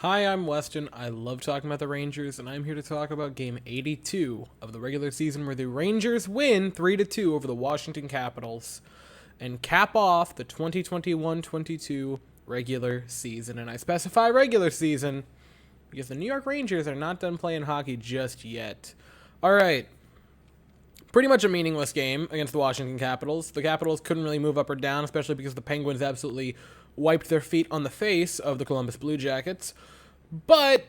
Hi, I'm Weston. I love talking about the Rangers, and I'm here to talk about Game 82 of the regular season, where the Rangers win 3-2 over the Washington Capitals and cap off the 2021-22 regular season. And I specify regular season because the New York Rangers are not done playing hockey just yet. All right. Pretty much a meaningless game against the Washington Capitals. The Capitals couldn't really move up or down, especially because the Penguins absolutely wiped their feet on the face of the Columbus Blue Jackets. But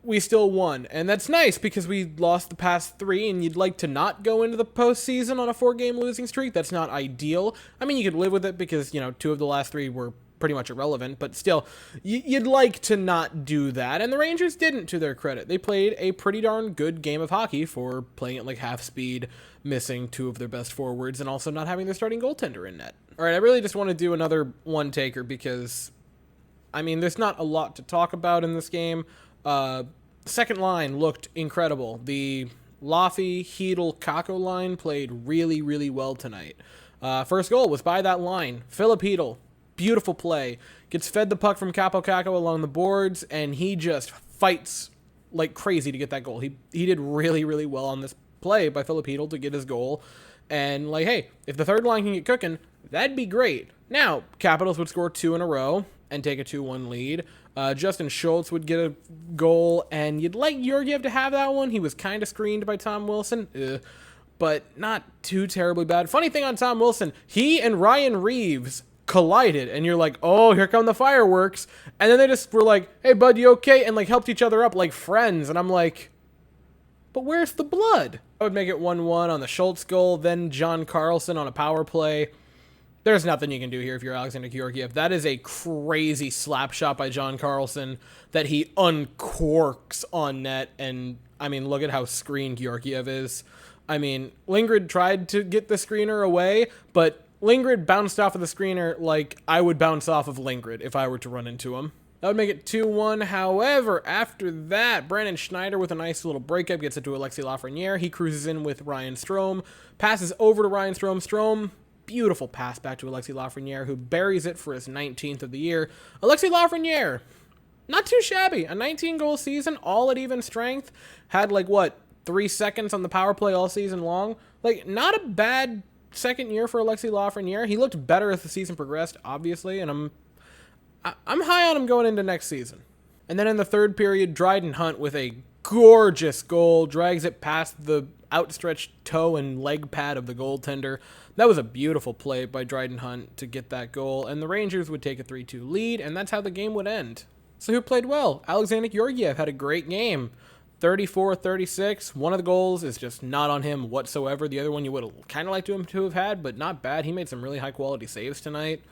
we still won, and that's nice because we lost the past three, and you'd like to not go into the postseason on a 4-game losing streak. That's not ideal. I mean, you could live with it because, two of the last three were pretty much irrelevant, but still, you'd like to not do that, and the Rangers didn't, to their credit. They played a pretty darn good game of hockey for playing at like half speed, missing two of their best forwards, and also not having their starting goaltender in net. All right, I really just want to do another one-taker because, I mean, there's not a lot to talk about in this game. Second line looked incredible. The Laffy, Hedl, Kakko line played really, really well tonight. First goal was by that line. Philip Hedl, beautiful play. Gets fed the puck from Kakko along the boards, and he just fights like crazy to get that goal. He did really, really well on this play by Philip Hedl to get his goal. And, hey, if the third line can get cooking, that'd be great. Now, Capitals would score 2 in a row and take a 2-1 lead. Justin Schultz would get a goal, and you'd like Georgiev to have that one. He was kind of screened by Tom Wilson, but not too terribly bad. Funny thing on Tom Wilson, he and Ryan Reeves collided, and you're like, oh, here come the fireworks. And then they just were like, hey, bud, you okay? And, helped each other up like friends. And I'm like, but where's the blood? I would make it 1-1 on the Schultz goal, then John Carlson on a power play. There's nothing you can do here if you're Alexander Georgiev. That is a crazy slap shot by John Carlson that he uncorks on net. And, I mean, look at how screened Georgiev is. I mean, Lindgren tried to get the screener away, but Lindgren bounced off of the screener like I would bounce off of Lindgren if I were to run into him. That would make it 2-1. However, after that, Brandon Schneider with a nice little breakup gets it to Alexis Lafreniere. He cruises in with Ryan Strome, passes over to Ryan Strome. Strome, beautiful pass back to Alexis Lafreniere, who buries it for his 19th of the year. Alexis Lafreniere, not too shabby. A 19-goal season, all at even strength. Had, 3 seconds on the power play all season long. Not a bad second year for Alexis Lafreniere. He looked better as the season progressed, obviously, and I'm high on him going into next season. And then in the third period, Dryden Hunt with a gorgeous goal, drags it past the outstretched toe and leg pad of the goaltender. That was a beautiful play by Dryden Hunt to get that goal, and the Rangers would take a 3-2 lead, and that's how the game would end. So who played well? Alexander Georgiev had a great game. 34-36. One of the goals is just not on him whatsoever. The other one you would have kind of liked him to have had, but not bad. He made some really high-quality saves tonight.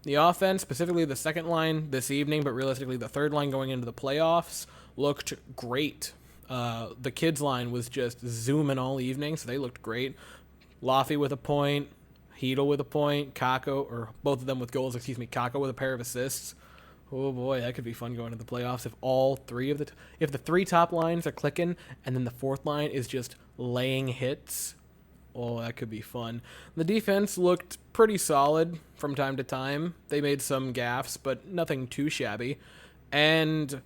The offense, specifically the second line this evening, but realistically the third line going into the playoffs, looked great. The kids line was just zooming all evening, so they looked great. Laffy with a point, Hedl with a point, Kakko, or both of them with goals, Kakko with a pair of assists. Oh boy, that could be fun going to the playoffs if all three of if the three top lines are clicking and then the fourth line is just laying hits. Oh, that could be fun. The defense looked pretty solid from time to time. They made some gaffes, but nothing too shabby. And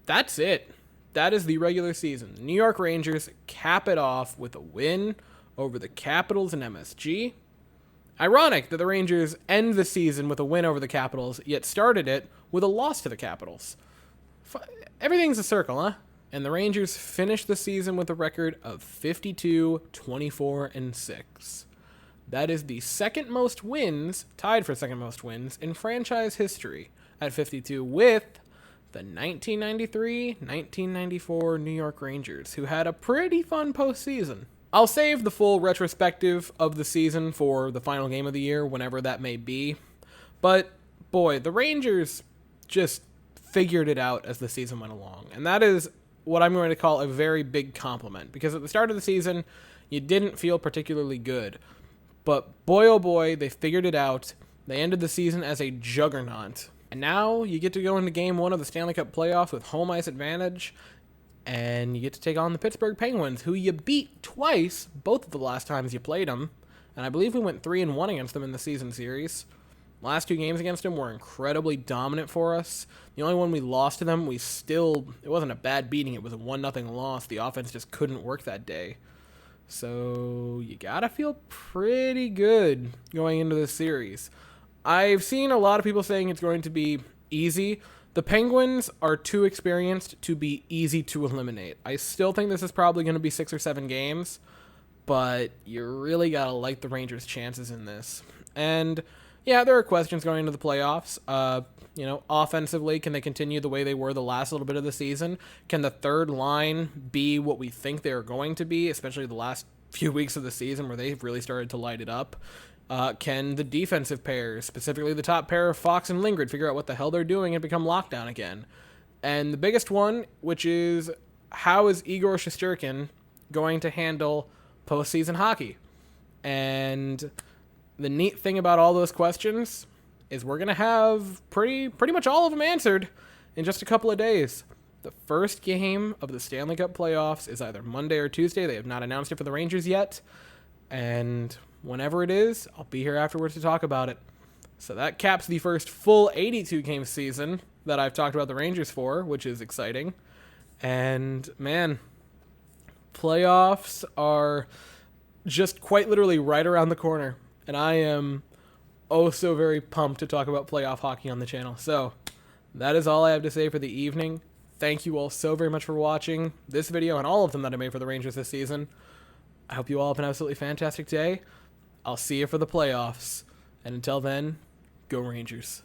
that's it. That is the regular season. The New York Rangers cap it off with a win over the Capitals and MSG. Ironic that the Rangers end the season with a win over the Capitals, yet started it with a loss to the Capitals. Everything's a circle, huh? And the Rangers finished the season with a record of 52-24-6. That is the second most wins, tied for second most wins, in franchise history at 52 with the 1993-1994 New York Rangers, who had a pretty fun postseason. I'll save the full retrospective of the season for the final game of the year, whenever that may be. But, boy, the Rangers just figured it out as the season went along. And that is what I'm going to call a very big compliment, because at the start of the season, you didn't feel particularly good. But boy, oh boy, they figured it out. They ended the season as a juggernaut. And now you get to go into Game 1 of the Stanley Cup playoffs with home ice advantage, and you get to take on the Pittsburgh Penguins, who you beat twice, both of the last times you played them. And I believe we went 3-1 against them in the season series. Last 2 games against them were incredibly dominant for us. The only one we lost to them, it wasn't a bad beating, it was a 1-0 loss. The offense just couldn't work that day. So you gotta feel pretty good going into this series. I've seen a lot of people saying it's going to be easy. The Penguins are too experienced to be easy to eliminate. I still think this is probably going to be 6 or 7 games, but you really gotta like the Rangers' chances in this. And yeah, there are questions going into the playoffs. Offensively, can they continue the way they were the last little bit of the season? Can the third line be what we think they're going to be, especially the last few weeks of the season where they've really started to light it up? Can the defensive pairs, specifically the top pair of Fox and Lindgren, figure out what the hell they're doing and become lockdown again? And the biggest one, which is, how is Igor Shesterkin going to handle postseason hockey? And the neat thing about all those questions is we're going to have pretty much all of them answered in just a couple of days. The first game of the Stanley Cup playoffs is either Monday or Tuesday. They have not announced it for the Rangers yet. And whenever it is, I'll be here afterwards to talk about it. So that caps the first full 82-game season that I've talked about the Rangers for, which is exciting. And, man, playoffs are just quite literally right around the corner. And I am oh so very pumped to talk about playoff hockey on the channel. So that is all I have to say for the evening. Thank you all so very much for watching this video and all of them that I made for the Rangers this season. I hope you all have an absolutely fantastic day. I'll see you for the playoffs. And until then, go Rangers.